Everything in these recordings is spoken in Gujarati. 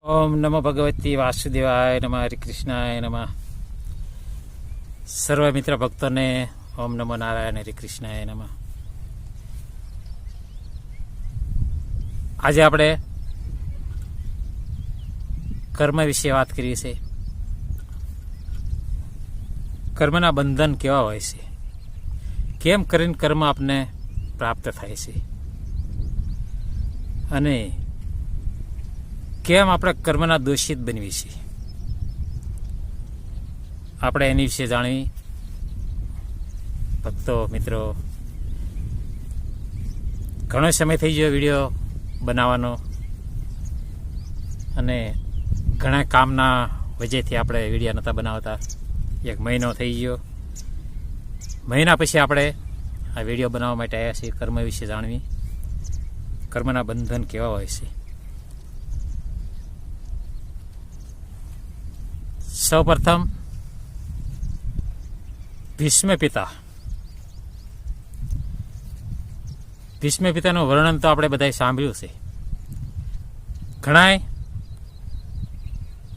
ओम नमो भगवती वासुदेवाय नमः हरे कृष्णाय नमः। सर्व मित्र भक्तों ने ओम नमो नारायण हरे कृष्णाय नमः। आज આપણે કર્મ વિશે વાત કરીએ છીએ। કર્મના બંધન કેવા હોય છે, કેમ કરીને કર્મ આપને પ્રાપ્ત થાય છે અને કેમ આપણે કર્મના દોષિત બનવી છે, આપણે એની વિશે જાણવી। ભક્તો મિત્રો, ઘણો સમય થઈ ગયો વિડીયો બનાવવાનો અને ઘણા કામના વજહથી આપણે વિડીયો નહોતા બનાવતા। 1 મહિનો થઈ ગયો, મહિના પછી આપણે આ વિડીયો બનાવવા માટે આવ્યા છીએ। કર્મ વિશે જાણવી, કર્મના બંધન કેવા હોય છે। સૌપ્રથમ ભીષ્મ પિતાનું વર્ણન તો આપણે બધાએ સાંભળ્યું છે। ઘણાય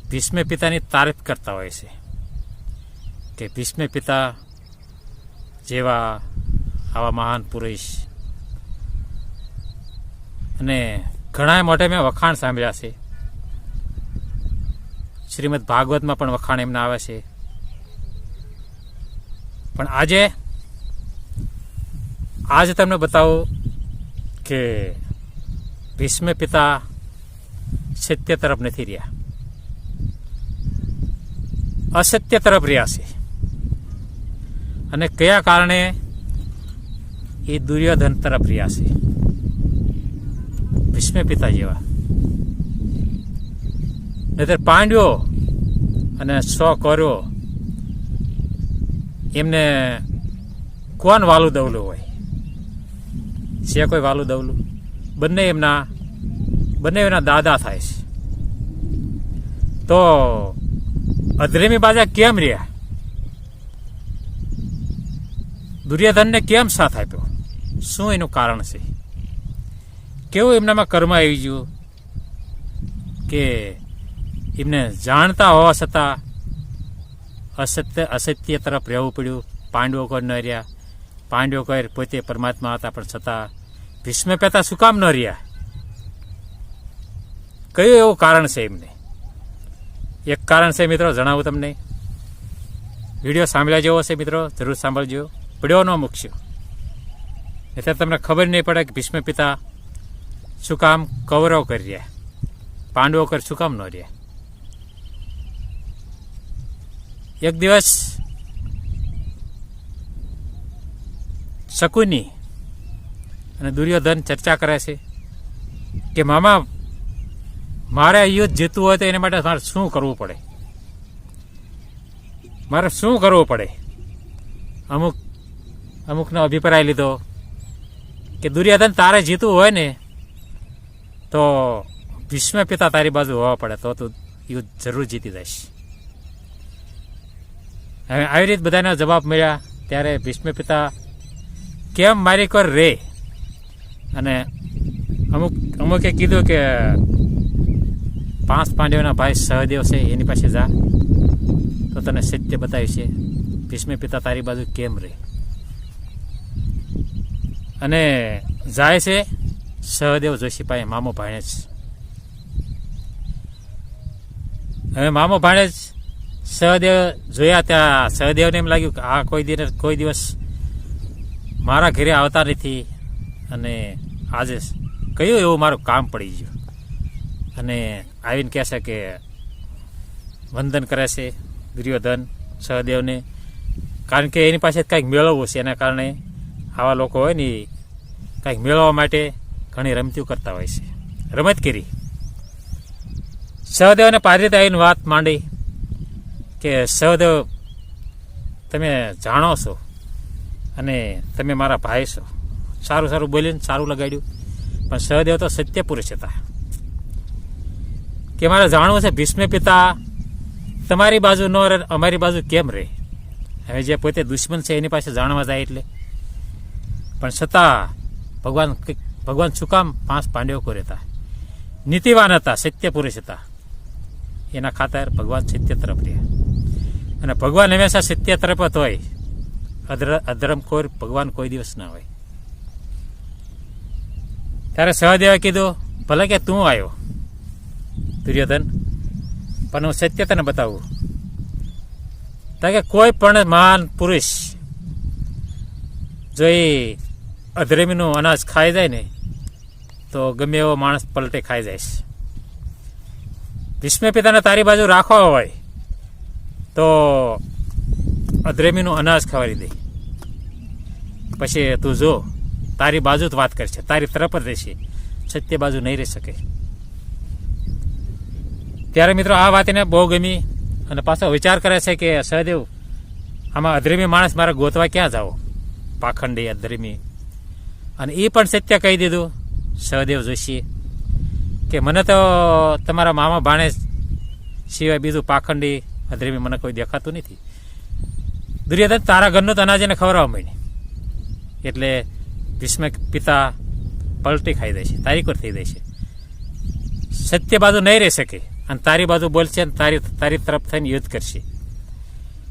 ભીષ્મ પિતાની તારીફ કરતા હોય છે કે ભીષ્મ પિતા જેવા આવા મહાન પુરુષ, અને ઘણા મોટે મેં વખાણ સાંભળ્યા છે। શ્રીમદ ભાગવતમાં પણ વખાણ એમના આવે છે। પણ આજે તમને બતાવું કે ભીષ્મ પિતા સત્ય તરફ નથી રહ્યા, અસત્ય તરફ રહ્યા છે। અને કયા કારણે એ દુર્યોધન તરફ રહ્યા છે, ભીષ્મ પિતા જેવા। નહીતર પાંડવો અને 100 કૌરવો એમને કોણ વાલું દવલું હોય છે? કોઈ વાલું દવલું? બંને એના દાદા થાય છે। તો અધરેમી બાજા કેમ રહ્યા? દુર્યોધનને કેમ સાથ આપ્યો? શું એનું કારણ છે? કેવું એમનામાં કર્મ આવી ગયું કે એમને જાણતા હોવા છતાં અસત્ય તરફ રહેવું પડ્યું? પાંડવો કોઈ ન રહ્યા, પાંડવો કોઈ પોતે પરમાત્મા હતા પણ છતાં ભીષ્મ પિતા શું કામ ન રહ્યા? કયું એવું કારણ છે એમને? એક કારણ છે મિત્રો, જણાવું તમને। વિડીયો સાંભળ્યા જેવો છે મિત્રો, જરૂર સાંભળજો, પડ્યો ન મૂકશો, એટલે તમને ખબર નહીં પડે કે ભીષ્મ પિતા શું કામ કૌરવ કરી રહ્યા, પાંડવો કર શું કામ ન રહ્યા। એક દિવસ શકુની અને દુર્યોધન ચર્ચા કરે છે કે મામા, મારે યુદ્ધ જીતવું હોય તો એના માટે મારે શું કરવું પડે, મારે શું કરવું પડે? અમુકનો અભિપ્રાય લીધો કે દુર્યોધન, તારે જીતવું હોય ને તો ભીષ્મ પિતા તારી બાજુ હોવા પડે, તો તું યુદ્ધ જરૂર જીતી જઈશ। હવે આવી રીતે બધાના જવાબ મળ્યા ત્યારે ભીષ્મ પિતા કેમ મારી કોર રે? અને અમુકે કીધું કે 5 પાંડવોના ભાઈ સહદેવ છે એની પાસે જા, તો તને સત્ય બતાવ્યું છે ભીષ્મ પિતા તારી બાજુ કેમ રે। અને જાય છે સહદેવ જોશી પાસે, મામો ભાણેજ। હવે મામો ભાણેજ સહદેવ જોયા, ત્યાં સહદેવને એમ લાગ્યું કે આ કોઈ દિવસ મારા ઘરે આવતા નથી, અને આજે કયું એવું મારું કામ પડી ગયું। અને આવીને કહે છે કે વંદન કરે છે દુર્યોધન સહદેવને, કારણ કે એની પાસે કંઈક મેળવવું છે, એના કારણે આવા લોકો હોય ને કંઈક મેળવવા માટે ઘણી રમતીઓ કરતા હોય છે, રમત કરી। સહદેવને પારિત આવીને વાત માંડી કે સહદેવ, તમે જાણો છો અને તમે મારા ભાઈ છો। સારું બોલીને સારું લગાડ્યું, પણ સહદેવ તો સત્ય પુરુષ હતા કે મારે જાણવું છે ભીષ્મ પિતા તમારી બાજુ ન રહે, અમારી બાજુ કેમ રહે? હવે જે પોતે દુશ્મન છે એની પાસે જાણવા જાય એટલે, પણ છતાં ભગવાન શું કામ 5 પાંડવો રહેતા? નીતિવાન હતા, સત્ય પુરુષ હતા, એના ખાતર ભગવાન સત્ય તરફ રહ્યા. અને ભગવાન હંમેશા સત્ય તરફ જ હોય. અધર્મખોર ભગવાન કોઈ દિવસ ના હોય. ત્યારે સહદેવે કીધું, ભલે કે તું આવ્યો દુર્યોધન, પણ હું સત્ય તને બતાવું. કે કોઈ પણ મહાન પુરુષ જો એ અધર્મીનું અનાજ ખાઈ જાય ને તો ગમે એવો માણસ પલટે ખાઈ જાય છે. ભીષ્મ પિતાને તારી બાજુ રાખવા હોય તો અધર્મીનું અનાજ ખવાડી દે. પછી તું જો તારી બાજુ જ વાત કરશે, તારી તરફ જ રહેશે, સત્ય બાજુ નહીં રહી શકે. ત્યારે મિત્રો આ વાત એને બહુ ગમી અને પાછો વિચાર કરે છે કે સહદેવ, આમાં અધર્મી માણસ મારે ગોતવા ક્યાં જાઓ, પાખંડી અધર્મી. અને એ પણ સત્ય કહી દીધું સહદેવ જોશીએ કે મને તો તમારા મામા ભાણે સિવાય બીજું પાખંડી અધર્મી મને કોઈ દેખાતું નથી. દુર્યોધન, તારા ઘરનું તો અનાજ એને ખવડાવવા માંડી એટલે ભીષ્મ પિતા પલટી ખાઈ દે છે, તારીખોર થઈ જાય છે. સત્ય બાજુ નહીં રહી શકે અને તારી બાજુ બોલશે અને તારી તરફ થઈને યુદ્ધ કરશે.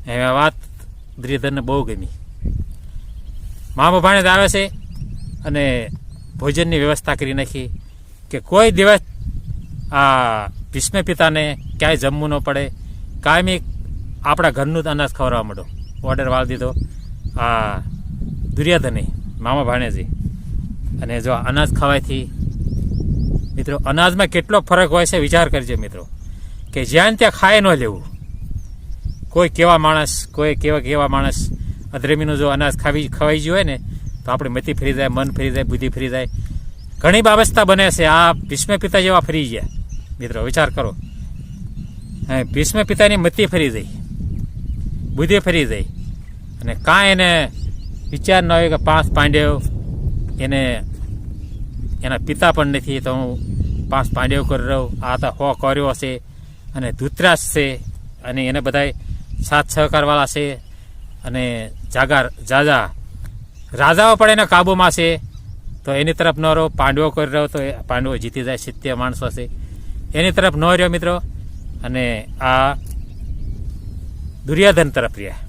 એ વાત દુર્યોધનને બહુ ગમી. મામા ભાણેજ આવે છે અને ભોજનની વ્યવસ્થા કરી નાખી કે કોઈ દિવસ આ ભીષ્મ પિતાને ક્યાંય જમવું ન પડે, કાયમી આપણા ઘરનું જ અનાજ ખવડાવવા માંડો. ઓર્ડર વાળી દીધો આ દુર્યોધને, મામા ભાણેજી. અને જો અનાજ ખાવાથી મિત્રો, અનાજમાં કેટલો ફરક હોય છે વિચાર કરજો મિત્રો, કે જ્યાં ત્યાં ખાય ન લેવું. કોઈ કેવા માણસ, કોઈ કેવા માણસ અધર્મીનું જો અનાજ ખવાઈ ગયું હોય ને તો આપણે મતિ ફરી જાય, મન ફરી જાય, બુદ્ધિ ફરી જાય, ઘણી બાબતતા બને છે. આ ભીષ્મ પિતા જેવા ફરી ગયા મિત્રો, વિચાર કરો. ભીષ્મ પિતાની મતિ ફરી જાય, બુદ્ધિ ફરી જાય અને કાંઈ એને વિચાર ન હોય કે 5 પાંડવ એના પિતા પણ નથી તો હું 5 પાંડવ કરી રહું. આ તો 100 કર્યો હશે અને ધૃતરાષ્ટ્ર છે અને એને બધા સાથ સહકારવાળા છે અને જાજા રાજાઓ પણ એના કાબુમાં છે તો એની તરફ ન રહો. પાંડવો કરી રહ્યો તો પાંડવો જીતી જાય, સત્ય માણસો છે એની તરફ ન રહ્યો મિત્રો. અને આ દુર્યોધન તરફ રહ્યા.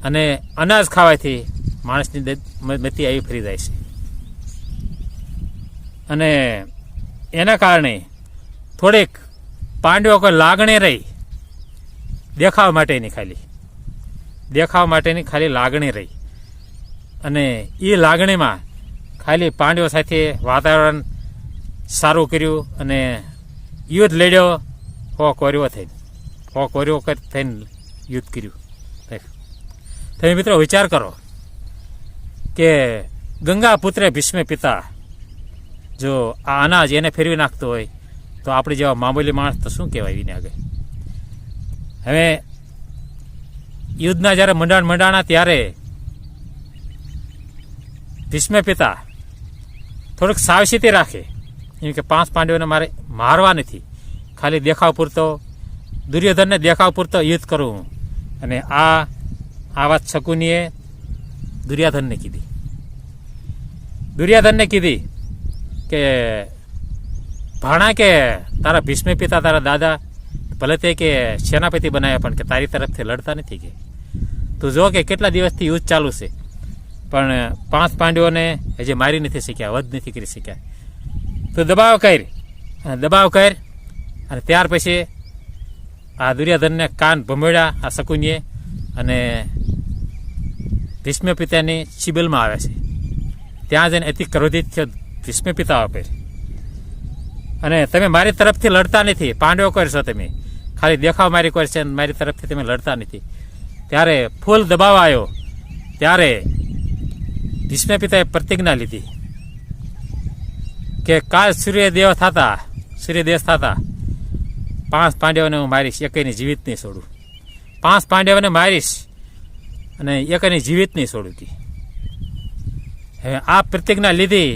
અને અનાજ ખાવાથી માણસની મતિ આવી ફરી જાય છે. અને એના કારણે થોડીક પાંડવો કોઈ લાગણી રહી, દેખાવ માટેની ખાલી લાગણી રહી. અને એ લાગણીમાં ખાલી પાંડવો સાથે વાતાવરણ સારું કર્યું અને યુદ્ધ લડ્યો. 100 કોર્યો થઈને યુદ્ધ કર્યું. તમે મિત્રો વિચાર કરો કે ગંગા પુત્રે ભીષ્મ પિતા જો આ અનાજ એને ફેરવી નાખતો હોય તો આપણે જેવા મામૂલી માણસ તો શું કહેવાય એને આગળ. હવે યુદ્ધના જ્યારે મંડાણા ત્યારે ભીષ્મ પિતા થોડુંક સાવચેતી રાખે, એમ કે 5 પાંડવોને મારે મારવા નથી, ખાલી દેખાવ પૂરતો, દુર્યોધનને દેખાવ પૂરતો યુદ્ધ કરું. અને આ વાત શકુનીએ દુર્યોધનને કીધી કે ભાણા, કે તારા ભીષ્મ પિતા, તારા દાદા ભલે તે કે સેનાપતિ બનાવ્યા પણ કે તારી તરફથી લડતા નથી. કે તું જો કે કેટલા દિવસથી યુદ્ધ ચાલુ છે પણ 5 પાંડવોને હજી મારી નથી શક્યા, વધ નથી કરી શક્યા. તું દબાવ કર. અને ત્યાર પછી આ દુર્યોધનને કાન ભમોડ્યા આ શકુનીએ અને ભીષ્મ પિતાની શિબિલમાં આવે છે. ત્યાં જઈને અતિ ક્રોધિત થયો ભીષ્મ પિતા ઉપર. અને તમે મારી તરફથી લડતા નથી, પાંડવો કરશો તમે, ખાલી દેખાવ મારી કરશે, મારી તરફથી તમે લડતા નથી. ત્યારે ફૂલ દબાવ આવ્યો. ત્યારે ભીષ્મ પિતાએ પ્રતિજ્ઞા લીધી કે કાલ સૂર્યદેવ થતા 5 પાંડવોને હું મારીશ, એકને જીવિત નહીં છોડું. 5 પાંડવોને મારીશ અને એકને જીવિત નહીં છોડું. હવે આ પ્રતિજ્ઞા લીધી,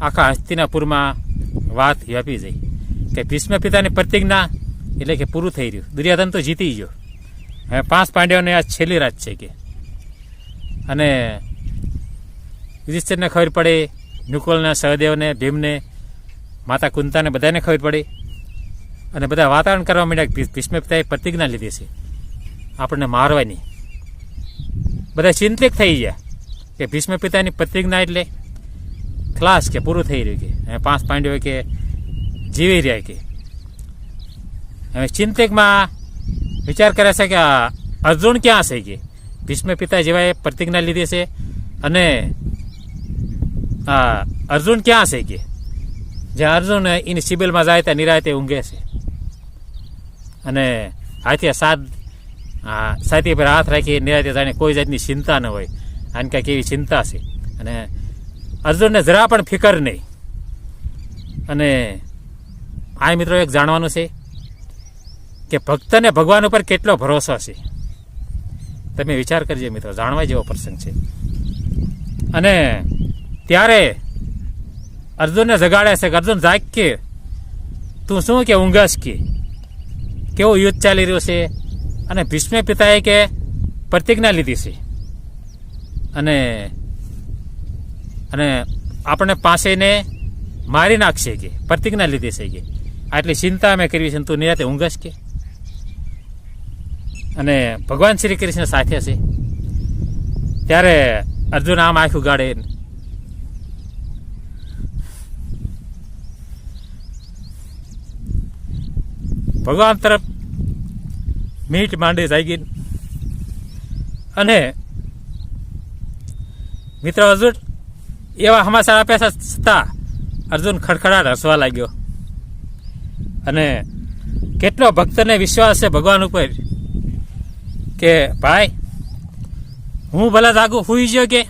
આખા હસ્તિનાપુરમાં વાત વ્યાપી જઈ કે ભીષ્મ પિતાની પ્રતિજ્ઞા એટલે કે પૂરું થઈ રહ્યું. દુર્યોધન તો જીતી ગયો. હવે 5 પાંડવોને આ છેલ્લી રાત છે કે. અને યુધિષ્ઠિરને ખબર પડી, નકુલને, સહદેવને, ભીમને, માતા કુંતાને બધાને ખબર પડી. અને બધા વાતાવરણ કરવા માંડ્યા કે ભીષ્મ પિતાએ પ્રતિજ્ઞા લીધી છે આપણને મારવાની. બધા ચિંતિત થઈ ગયા કે ભીષ્મ પિતાની પ્રતિજ્ઞા એટલે ક્લાસ કે પૂરું થઈ રહ્યું કે હવે 5 પાંડવો કે જીવી રહ્યા કે. હવે ચિંતકમાં વિચાર કરે છે કે અર્જુન ક્યાં છે કે ભીષ્મ પિતા જેવાએ પ્રતિજ્ઞા લીધી છે અને અર્જુન ક્યાં છે કે જ્યાં અર્જુન એની સિબિલમાં જાય ત્યાં નિરાયતે ઊંઘે છે અને હાથે છાતી પર હાથ રાખી નિરાયતે જાણે કોઈ જાતની ચિંતા ન હોય. આને કાંઈક એવી ચિંતા છે અને અર્જુનને જરા પણ ફિકર નહીં. અને આ મિત્રો એક જાણવાનું છે કે ભક્તને ભગવાન ઉપર કેટલો ભરોસો છે. તમે વિચાર કરજો મિત્રો, જાણવા જેવો પ્રસંગ છે. અને ત્યારે અર્જુનને જગાડે છે કે અર્જુન જાગ કે તું શું કે ઊંઘસ કે કેવું યુદ્ધ ચાલી રહ્યું છે અને ભીષ્મ પિતાએ કે પ્રતિજ્ઞા લીધી છે અને આપણે પાસેને મારી નાખશે કે પ્રતિજ્ઞા લીધી છે કે આટલી ચિંતા અમે કરવી છે તું નિરાતે ઊંઘસ કે. અને ભગવાન શ્રી કૃષ્ણ સાથે છે ત્યારે અર્જુન આમ આંખું ગાળે ભગવાન તરફ મીટ માંડી જાગી. અને મિત્રો અર્જુન એવા સમાચાર આપ્યા છતાં અર્જુન ખડખડાટ હસવા લાગ્યો. અને કેટલો ભક્તને વિશ્વાસ છે ભગવાન ઉપર કે ભાઈ હું ભલે જાગું હુઈ ગયો કે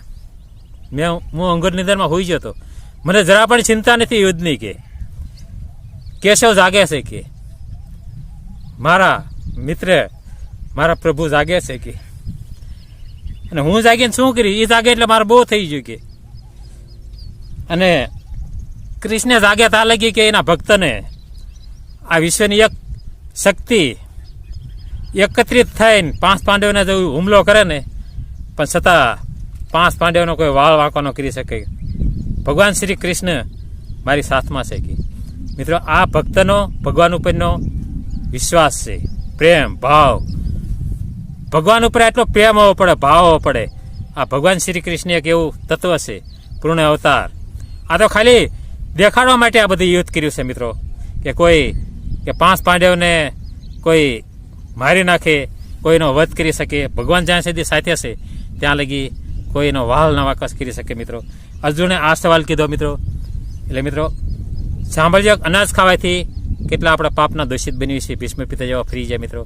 હું અંગર નિંદરમાં હુઈ ગયો તો મને જરા પણ ચિંતા નથી યુદ્ધની કે કેશવ જાગે છે કે મારા મિત્ર મારા પ્રભુ જાગે છે કે અને હું જાગીને શું કરી એ જાગે એટલે મારે બહુ થઈ ગયું કે. અને કૃષ્ણ જાગે તા લાગી કે એના ભક્તને આ વિશ્વની એક શક્તિ એકત્રિત થઈને 5 પાંડવોને જો હુમલો કરે ને પણ છતાં 5 પાંડવોનો કોઈ વાળ વાંકો ન કરી શકે. ભગવાન શ્રી કૃષ્ણ મારી સાથમાં છે કે મિત્રો આ ભક્તનો ભગવાન ઉપરનો વિશ્વાસ છે, પ્રેમ ભાવ. ભગવાન ઉપર એટલો પ્રેમ હોવો પડે, ભાવ હોવો પડે. આ ભગવાન શ્રી કૃષ્ણ એક એવું તત્વ છે, પૂર્ણ અવતાર. આ તો ખાલી દેખાડવા માટે આ બધું યુદ્ધ કર્યું છે મિત્રો કે કોઈ કે 5 પાંડવોને કોઈ મારી નાખે, કોઈનો વધ કરી શકે. ભગવાન જ્યાં સુધી સાથે છે ત્યાં લગી કોઈનો વાલ ન વાકસ કરી શકે. મિત્રો અર્જુને આ સવાલ કીધો મિત્રો. એટલે મિત્રો સાંભળજો, અનાજ ખાવાથી કેટલા આપણા પાપના દોષિત બની છે. ભીષ્મ પિતા જેવા ફરી જાય મિત્રો.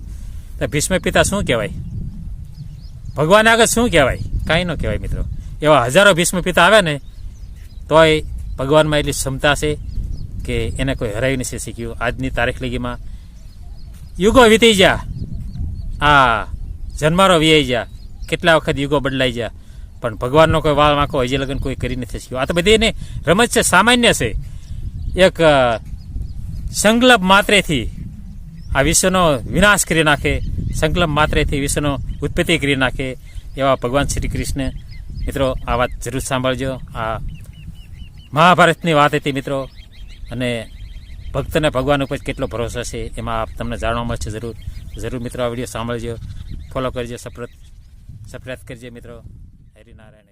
તો ભીષ્મ પિતા શું કહેવાય? ભગવાન આગળ શું કહેવાય? કાંઈ ન કહેવાય મિત્રો. એવા હજારો ભીષ્મ પિતા આવે ને તોય ભગવાનમાં એટલી ક્ષમતા છે કે એને કોઈ હરાવી નથી શીખ્યું. આજની તારીખ લગીમાં યુગો વીતી ગયા, આ જન્મારો વીઆઈ ગયા, કેટલા વખત યુગો બદલાઈ ગયા, પણ ભગવાનનો કોઈ વાળ વાંકો હજી લગન કોઈ કરી નથી શક્યું. આ તો બધી એને રમત છે, સામાન્ય છે. એક સંકલ્પ માત્રેથી આ વિશ્વનો વિનાશ કરી નાખે, સંકલ્પ માત્રેથી વિશ્વનો ઉત્પત્તિ કરી નાખે એવા ભગવાન શ્રી કૃષ્ણ. મિત્રો આ વાત જરૂર સાંભળજો. આ મહાભારતની વાત હતી મિત્રો. અને ભક્તને ભગવાન ઉપર કેટલો ભરોસો છે એમાં તમને જાણવા મળશે. જરૂર મિત્રો આ વિડીયો સાંભળજો, ફોલો કરજો, સબસ્ક્રાઈબ કરજો મિત્રો. હરિનારાયણ.